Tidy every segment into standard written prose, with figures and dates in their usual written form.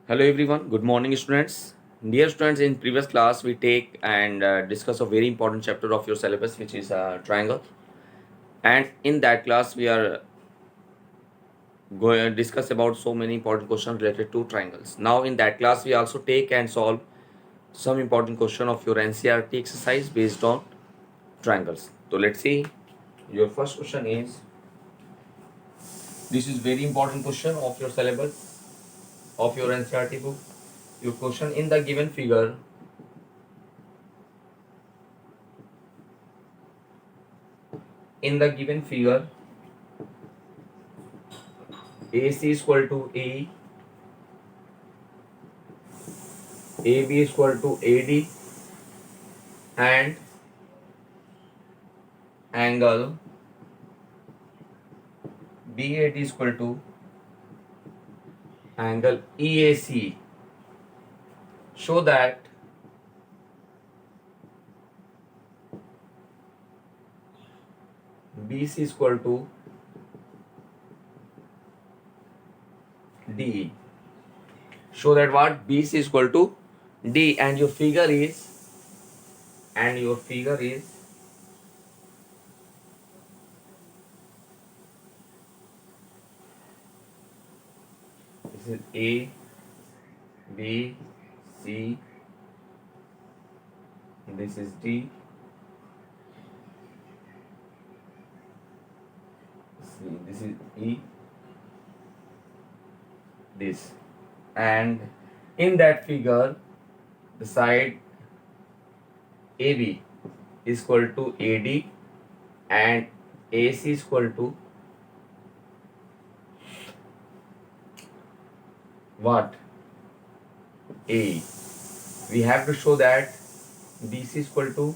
Hello everyone, good morning students. Dear students, in previous class we take and discuss a very important chapter of your syllabus which is triangle, and in that class we are going to discuss about so many important questions related to triangles. Now in that class we also take and solve some important question of your NCERT exercise based on triangles. So let's see, your first question is, this is very important question of your syllabus of your NCERT book. Your question: in the given figure, in the given figure AC is equal to A, AB is equal to AD, and angle BAD is equal to angle EAC. Show that BC is equal to DE. Show that what? BC is equal to D, and your figure is this is A, B, C, this is D, C, this is E, this, and in that figure the side AB is equal to AD and AC is equal to what? A. We have to show that BC is equal to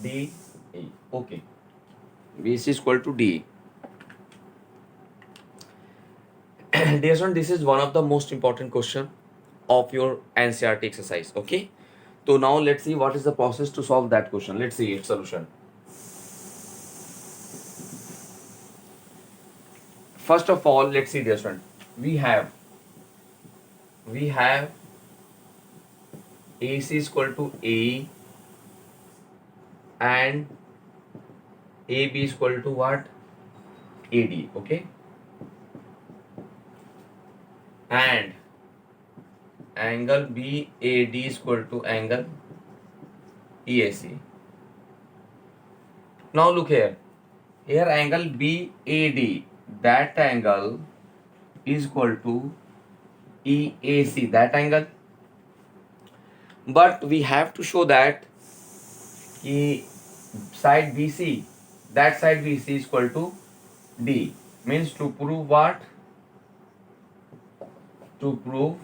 DA. Okay. BC is equal to DA. Dear student, this is one of the most important question of your NCERT exercise. Okay. So now let's see what is the process to solve that question. Let's see its solution. First of all, let's see, dear student. We have AC is equal to A and AB is equal to what? AD. Okay. And angle BAD is equal to angle EAC. Now look here. Here angle BAD, that angle is equal to EAC, that angle. But we have to show that side BC, that side BC is equal to D. Means to prove what? To prove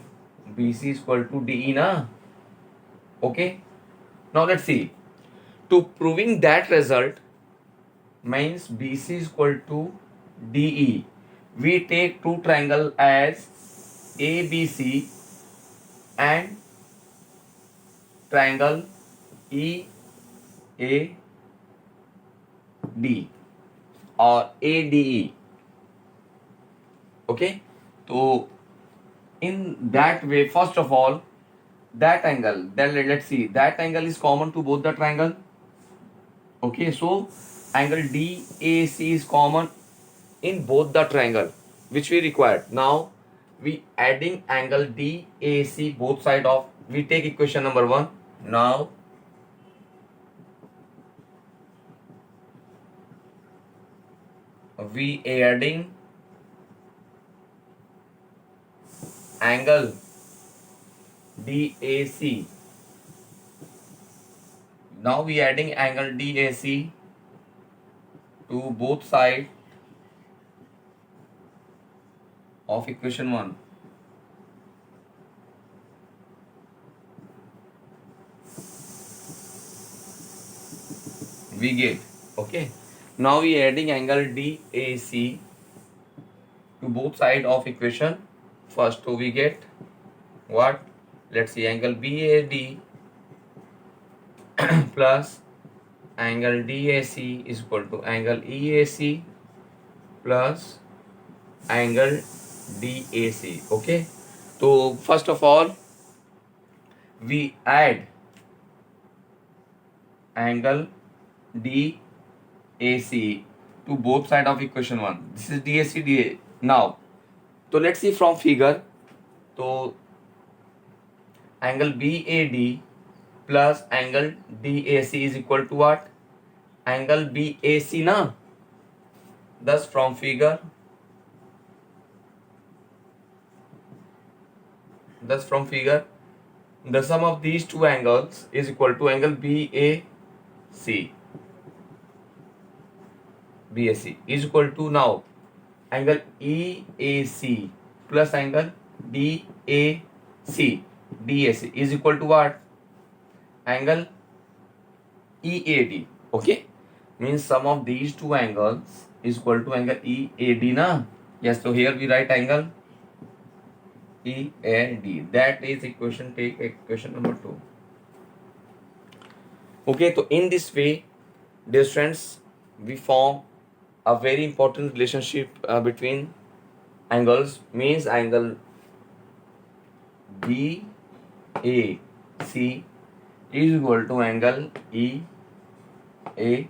BC is equal to DE, na? Okay. Now let's see. To proving that result means BC is equal to DE. We take two triangle as ABC and triangle EAD or ADE. Okay. So in that way, first of all, that angle, then let's see, that angle is common to both the triangle. Okay, so angle DAC is common in both the triangle which we required. Now we adding angle DAC both side of, we take equation number 1. Now we adding angle DAC. Now we adding angle DAC to both sides of equation 1. We get, okay. Now we adding angle DAC to both sides of equation first. So we get what? Let's see, angle BAD plus angle DAC is equal to angle EAC plus angle DAC. Okay. So first of all, we add angle DAC to both side of equation 1. This is DAC DA. Now, so let's see from figure. So angle BAD plus angle DAC is equal to what? Angle BAC na. Thus from figure, the sum of these two angles is equal to angle BAC is equal to now angle EAC plus angle DAC is equal to what? Angle EAD. Okay, means sum of these two angles is equal to angle EAD na. Yes, so here we write angle EAD. That is equation, take equation number 2. Okay, so in this way, dear students, we form a very important relationship between angles, means angle BAC is equal to angle EAD.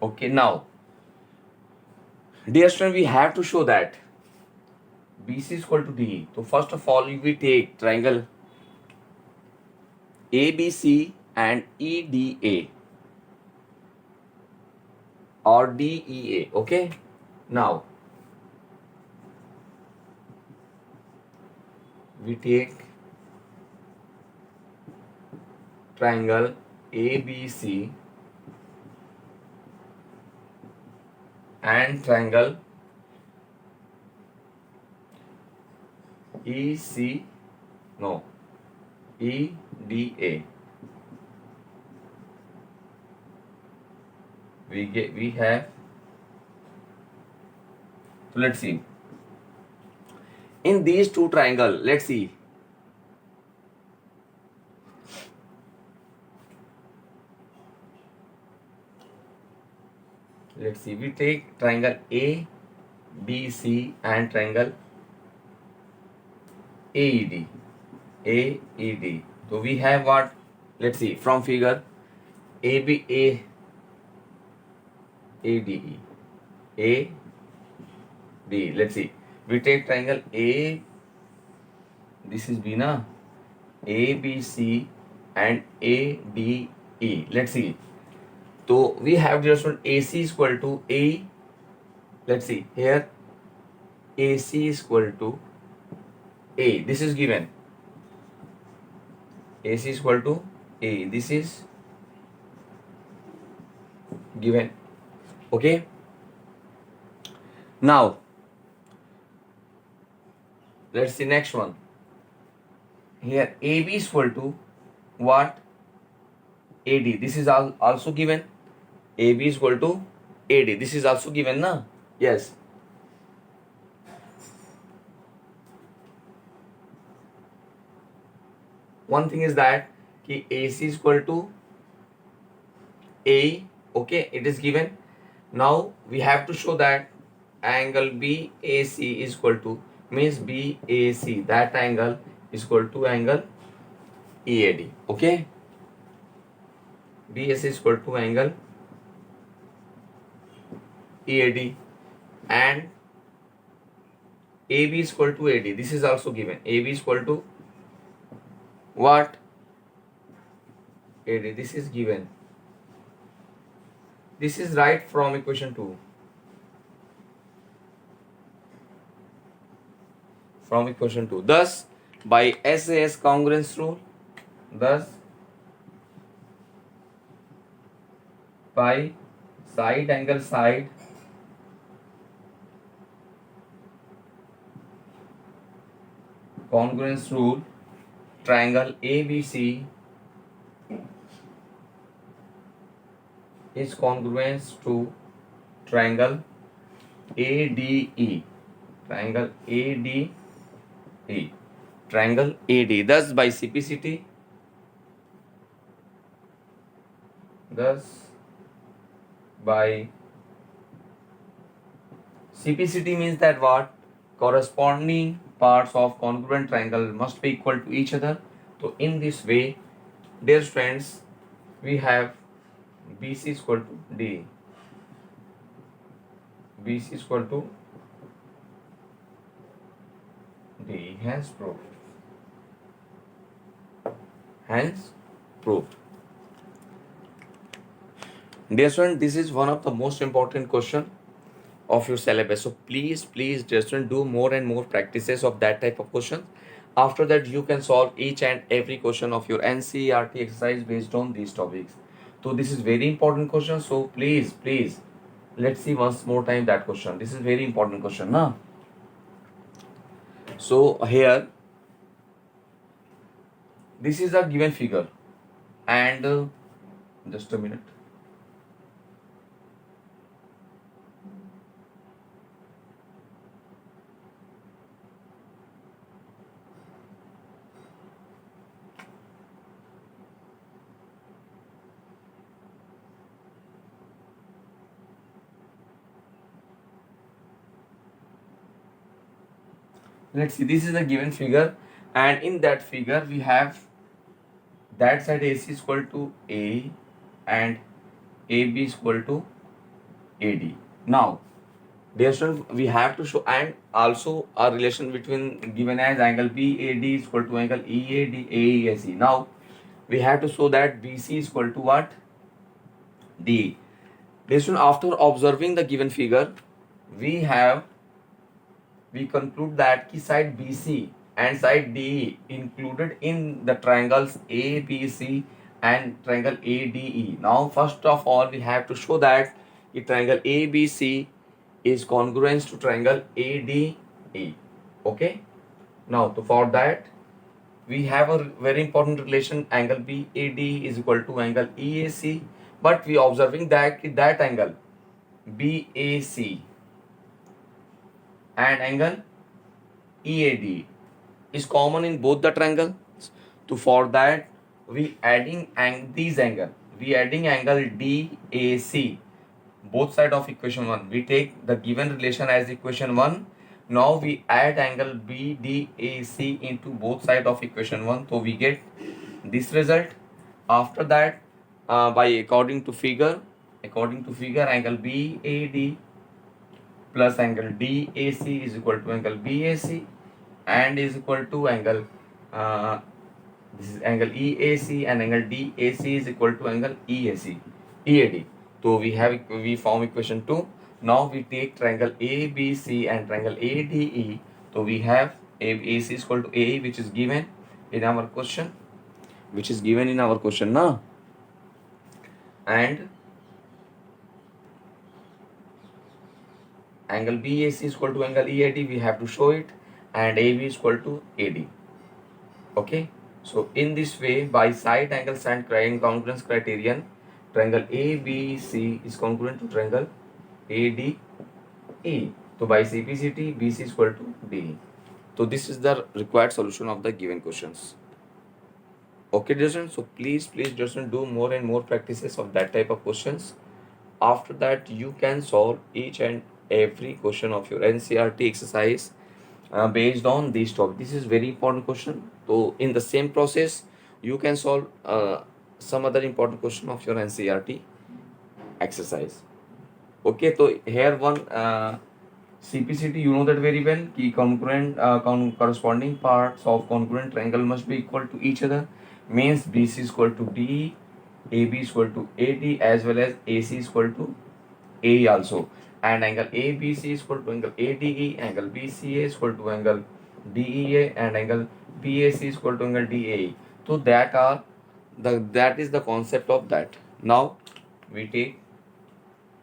Okay, now, dear student, we have to show that BC is equal to DE. So first of all, we take triangle ABC and EDA or DEA. Okay, now we take triangle ABC and triangle EDA. We have, so let's see, in these two triangle, let's see, we take triangle ABC and triangle AED. So we have what? Let's see from figure ABA ADE AD. Let's see, we take triangle A, this is B na, ABC and ADE. Let's see, so we have just AC is equal to A. Let's see here, AC is equal to A. This is given. AC is equal to A. This is given. Okay. Now, let's see next one. Here AB is equal to what? AD. This is also given. AB is equal to AD. This is also given, na? Yes. One thing is that AC is equal to A. Okay, it is given. Now we have to show that angle BAC is equal to, means BAC, that angle is equal to angle EAD. Okay, BAC is equal to angle EAD and AB is equal to AD. This is also given. AB is equal to what? AD. This is given. This is right from equation 2. From equation 2. Thus, by SAS congruence rule, by side angle side congruence rule, triangle ABC is congruence to triangle ADE. Triangle ADE. Triangle AD. Thus, by CPCT, CPCT means that what? Corresponding parts of congruent triangle must be equal to each other. So in this way, dear friends, we have BC is equal to D. BC is equal to D. Hence proved. Hence proved. Dear student, this is one of the most important question of your syllabus. So please, dear student, do more and more practices of that type of question. After that, you can solve each and every question of your NCERT exercise based on these topics. So this is very important question. So please, let's see once more time that question. This is very important question, na? So here, this is a given figure, and just a minute. Let's see, this is a given figure, and in that figure we have that side AC is equal to A and AB is equal to AD. Now, dear student, we have to show, and also a relation between given as angle BAD is equal to angle EAD AESE. Now, we have to show that BC is equal to what? D. Dear student, after observing the given figure, we conclude that ki side BC and side DE included in the triangles ABC and triangle ADE. Now, first of all, we have to show that the triangle ABC is congruent to triangle ADE. Okay. Now, for that, we have a very important relation. Angle BAD is equal to angle EAC, but we observing that angle BAC and angle EAD is common in both the triangles. So for that, we adding these angle. We adding angle DAC both side of equation 1. We take the given relation as equation 1. Now we add angle BDAC into both side of equation 1. So we get this result. After that, according to figure, angle BAD plus angle DAC is equal to angle BAC and is equal to angle this is angle EAC, and angle DAC is equal to angle EAD. So we form equation 2. Now we take triangle ABC and triangle ADE. So we have AC is equal to A, which is given in our question. Na? And angle BAC is equal to angle EAD. We have to show it, and AB is equal to AD. Okay. So in this way, by side angles and congruence criterion, triangle ABC is congruent to triangle ADE. So by CPCT, BC is equal to DE. So this is the required solution of the given questions. Okay, dear students. So please, dear students, do more and more practices of that type of questions. After that, you can solve each and every question of your NCERT exercise based on this topic. This is very important question. So in the same process, you can solve some other important question of your NCERT exercise. Okay, so here one CPCT, you know that very well. Ki congruent corresponding parts of congruent triangle must be equal to each other. Means BC is equal to DE, AB is equal to AD, as well as AC is equal to AE also. And angle ABC is equal to angle ADE, angle BCA is equal to angle DEA, and angle BAC is equal to angle DAE. So that is the concept of that. Now we take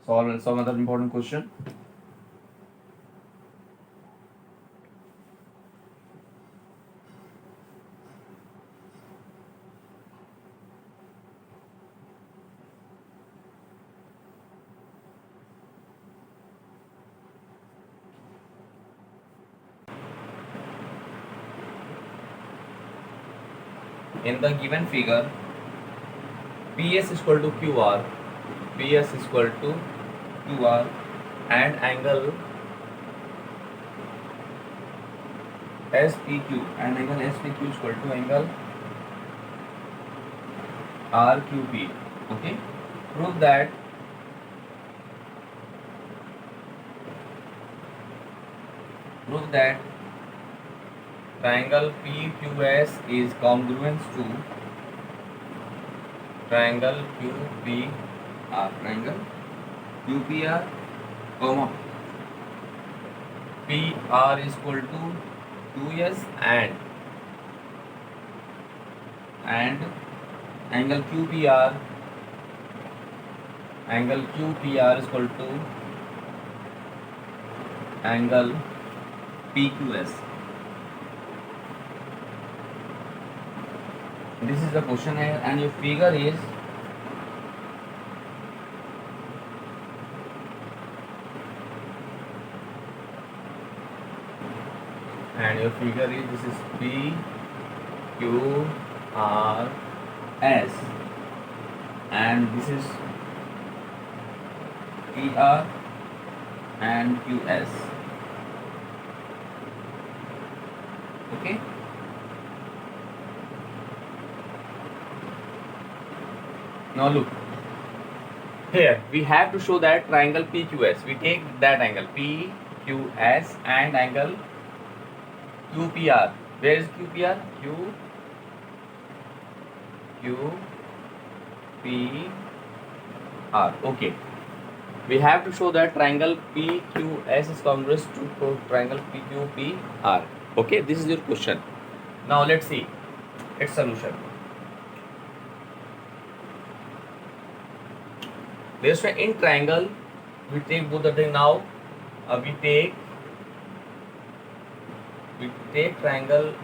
solve some other important question. In the given figure, PS is equal to QR, and angle SPQ and angle SPQ is equal to angle RQP. Okay, prove that triangle PQS is congruent to triangle QPR. Triangle QPR, comma PR is equal to 2S and angle QPR is equal to angle PQS. This is the question here, and your figure is this is PQRS and this is PR and QS. Okay, now look here, we have to show that triangle PQS. We take that angle PQS and angle QPR. Where is QPR? QPR. Okay, we have to show that triangle PQS is congruent to triangle PQPR. Okay, this is your question. Now let's see its solution. This way, in triangle we take both the thing. Now we take triangle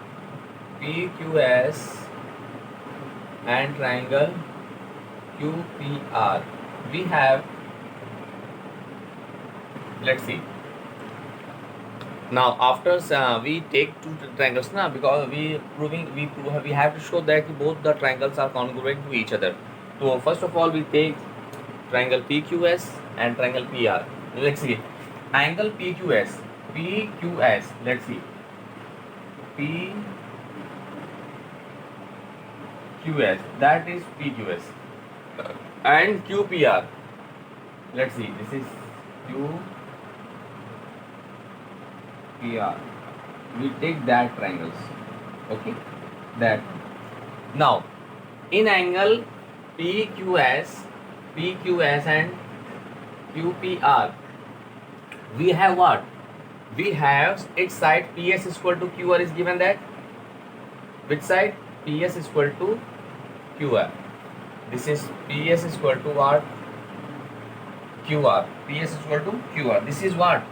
PQS and triangle QPR. We have, let's see. Now after we take two triangles now, because we have to show that both the triangles are congruent to each other. So first of all, we take triangle PQS and triangle PR. Let's see angle PQS. Let's see PQS, that is PQS, and QPR. Let's see, this is QPR. We take that triangles. Okay, that. Now in angle PQS and QPR, we have what? We have its side PS is equal to QR is given that. Which side? PS is equal to QR. This is PS is equal to what? QR. PS is equal to QR. This is what?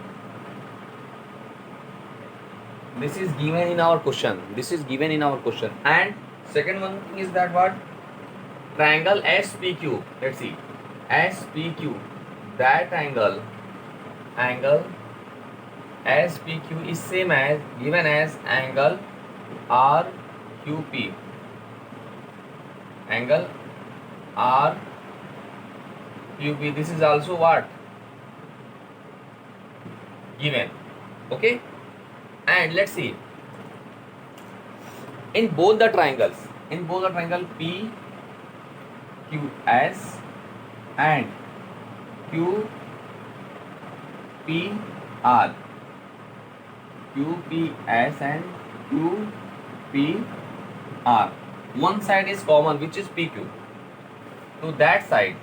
This is given in our question. And second one thing is that what? Triangle SPQ. Let's see. SPQ. That angle SPQ is same as given as angle RQP. Angle RQP. This is also what? Given. Okay. And let's see. In both the triangle PQS and QPR. QPS and QPR. One side is common, which is PQ. So that side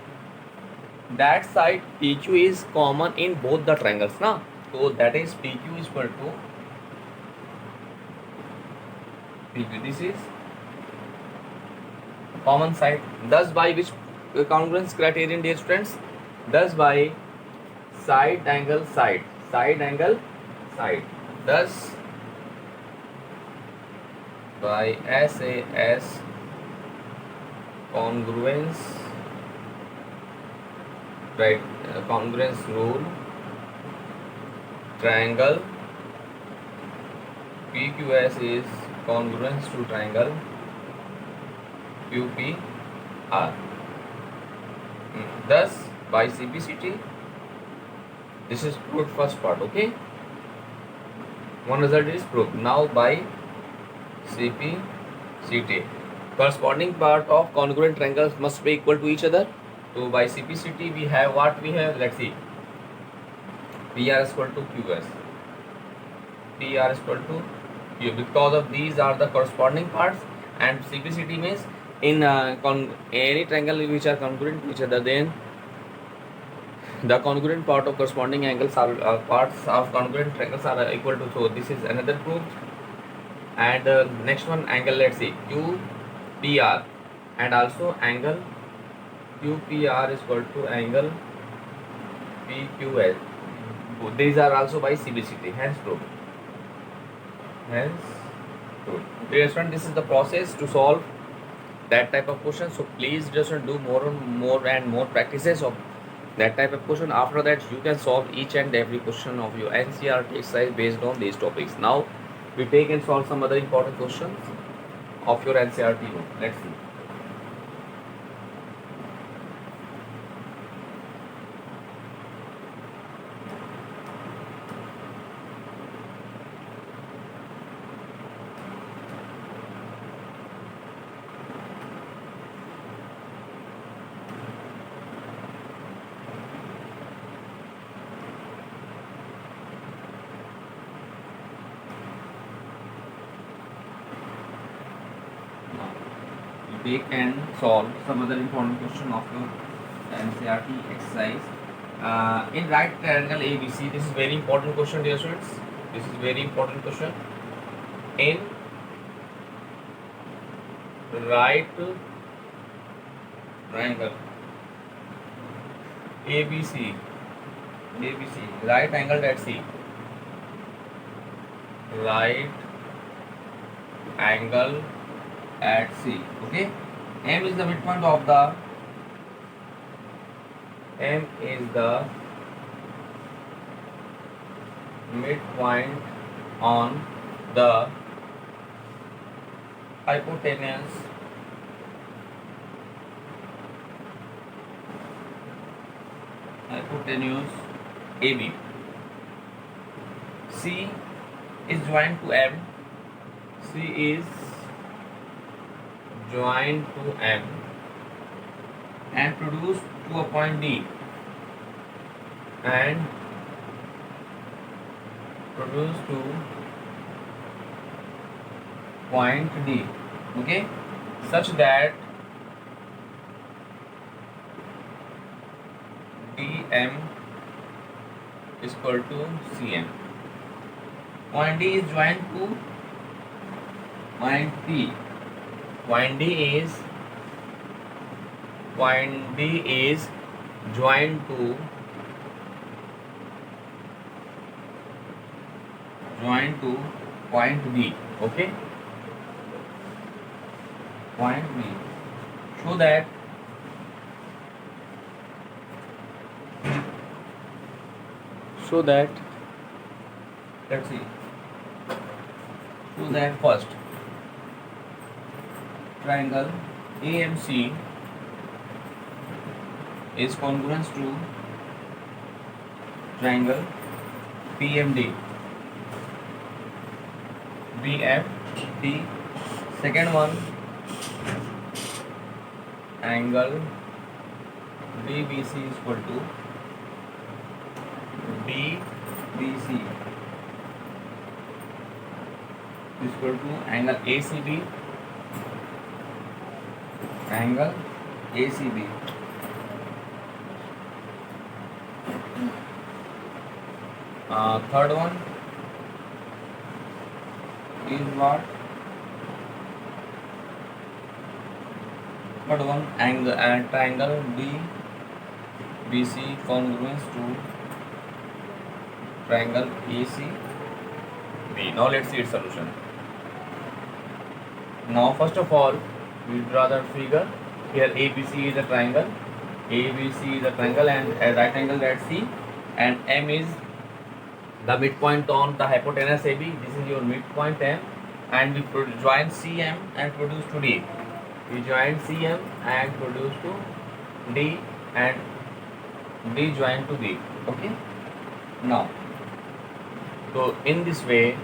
PQ is common in both the triangles now. So that is PQ is equal to PQ. This is common side. Thus by which congruence criterion, dear students? Thus by side angle side. Thus by SAS congruence, right? Congruence rule, triangle PQS is congruence to triangle QPR. Thus by CPCT, this is proved first part. Okay. One result is proved now by CP CT. Corresponding part of congruent triangles must be equal to each other. So by CPCT we have what we have. Let's see. PR is equal to QS. PR is equal to Q. Because of these are the corresponding parts, and CPCT means in any triangle which are congruent to each other, then the congruent part of corresponding angles are parts of congruent triangles are equal to. So this is another proof. And next one angle, let's see, QPR, and also angle QPR is equal to angle PQL. These are also by CBCT, hence proved. Dear student, this is the process to solve that type of question. So please just do more and more practices of that type of question. After that you can solve each and every question of your NCERT exercise based on these topics. Now we take and solve some other important questions of your NCERT book. Let's see. Take and solve some other important question of your NCERT exercise. In right triangle ABC, this is very important question, dear students. This is very important question. In right triangle ABC, right angle at C, right angle at C. Okay, M is the midpoint of the midpoint on the hypotenuse AB. C is joined to M. C is joined to M and produced to a point D, and produced to point D. Okay, such that DM is equal to CM. Point D is joined to point P. Point D is joined to point B. Okay, point B. So that let's see. So that first triangle AMC is congruent to triangle PMD. BFD. Second one, angle DBC is equal to DBC is equal to angle ACB. Third one is what? Third one, angle triangle DBC congruent to triangle ACB. Now let's see its solution. Now first of all, we draw the figure. Here ABC is a triangle. And a right angle at C, and M is the midpoint on the hypotenuse AB. This is your midpoint M, and we join CM and produce to D. We join CM and produce to D, and D join to D. Okay. Now, so in this way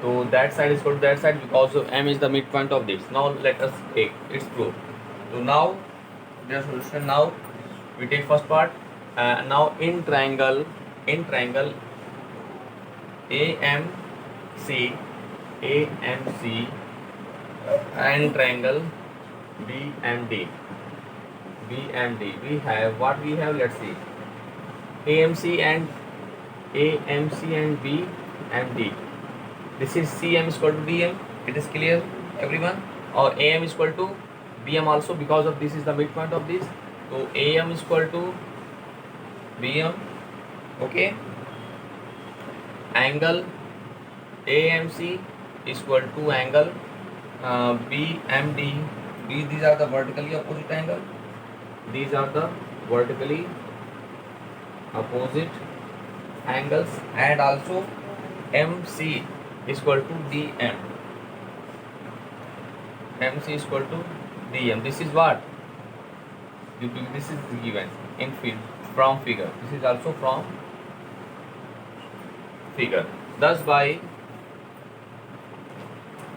So that side is equal to that side because M is the midpoint of this. Now let us take its proof. So now their solution. Now we take first part. Now in triangle AMC AMC and triangle BMD we have what we have. Let's see. AMC and BMD. This is CM is equal to DM. It is clear, everyone? Or AM is equal to BM also, because of this is the midpoint of this. So AM is equal to BM. Okay. Angle AMC is equal to angle BMD. These are the vertically opposite angle. These are the vertically opposite angles, and also MC is equal to DM. MC is equal to DM. This is what? This is given in from figure. This is also from figure. Thus, by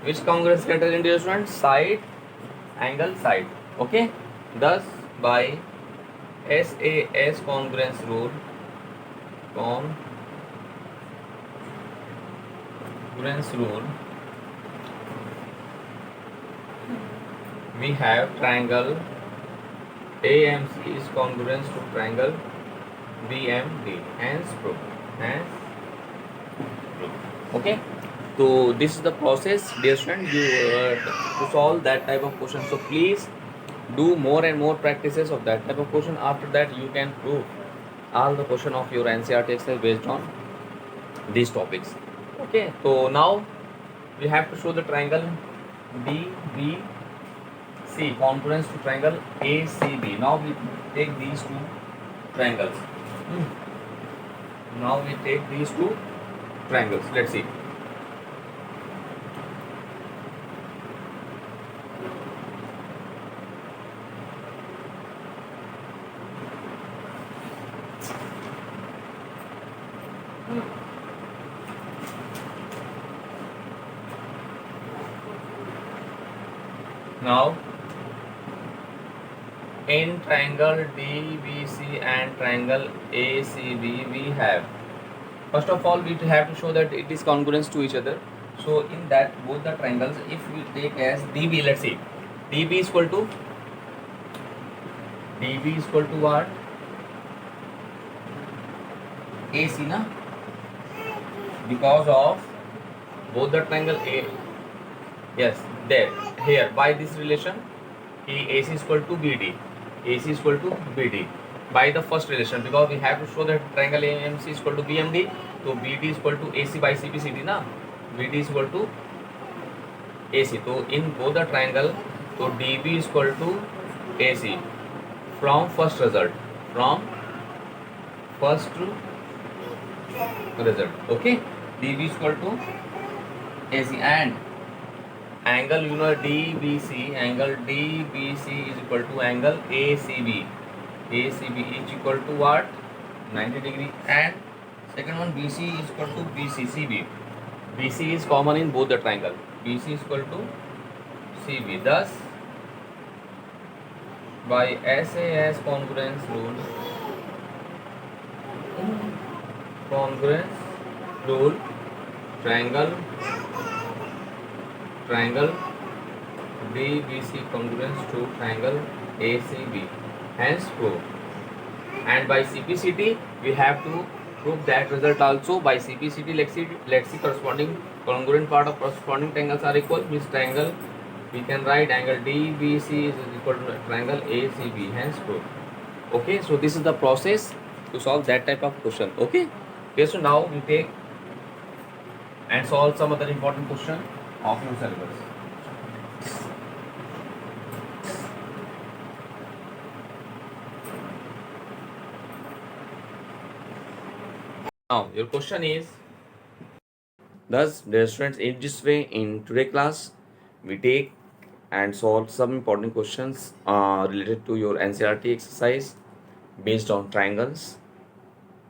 which congruence criterion, dear students? Side, angle, side. Okay. Thus, by SAS congruence rule, we have triangle AMC is congruent to triangle BMD. Hence proof. Okay. So this is the process, dear student, to solve that type of question. So please do more and more practices of that type of question. After that, you can prove all the question of your NCERT exercise based on these topics. Okay. So now we have to show the triangle DBC congruence to triangle ACB. Now we take these two triangles. Now we take these two triangles. Let's see. Now in triangle DBC and triangle ACB, we have, first of all, we have to show that it is congruent to each other. So in that both the triangles, if we take as DB, let's see, DB is equal to what? AC, na? Because of both the triangle A. Yes, there, here, by this relation, AC is equal to BD. AC is equal to BD by the first relation, because we have to show that triangle AMC is equal to BMD. So BD is equal to AC by CPCD, na? BD is equal to AC. So in both the triangle, so DB is equal to AC from first result. Okay, DB is equal to AC, and angle, you know, angle DBC is equal to angle ACB. ACB is equal to what? 90 degree. And second one, BC is equal to BCCB. BC is common in both the triangle. BC is equal to CB. Thus, by SAS congruence rule, triangle DBC congruence to triangle ACB. Hence proof. And by CPCT, we have to prove that result also. By CPCT, let's see corresponding congruent part of corresponding triangles are equal. Means triangle, we can write angle DBC is equal to triangle ACB. Hence proof. Okay, so this is the process to solve that type of question. Okay, so now we take and solve some other important question of your syllabus. Now your question is, thus dear students, in this way in today's class we take and solve some important questions related to your NCERT exercise based on triangles.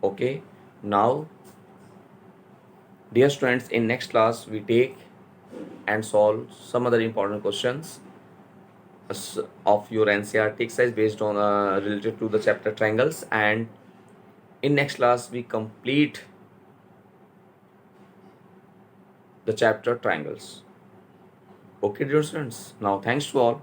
Okay, now Dear students, in next class we take and solve some other important questions of your NCERT exercise based on related to the chapter triangles, and in next class we complete the chapter triangles. Okay, dear students. Now, thanks to all.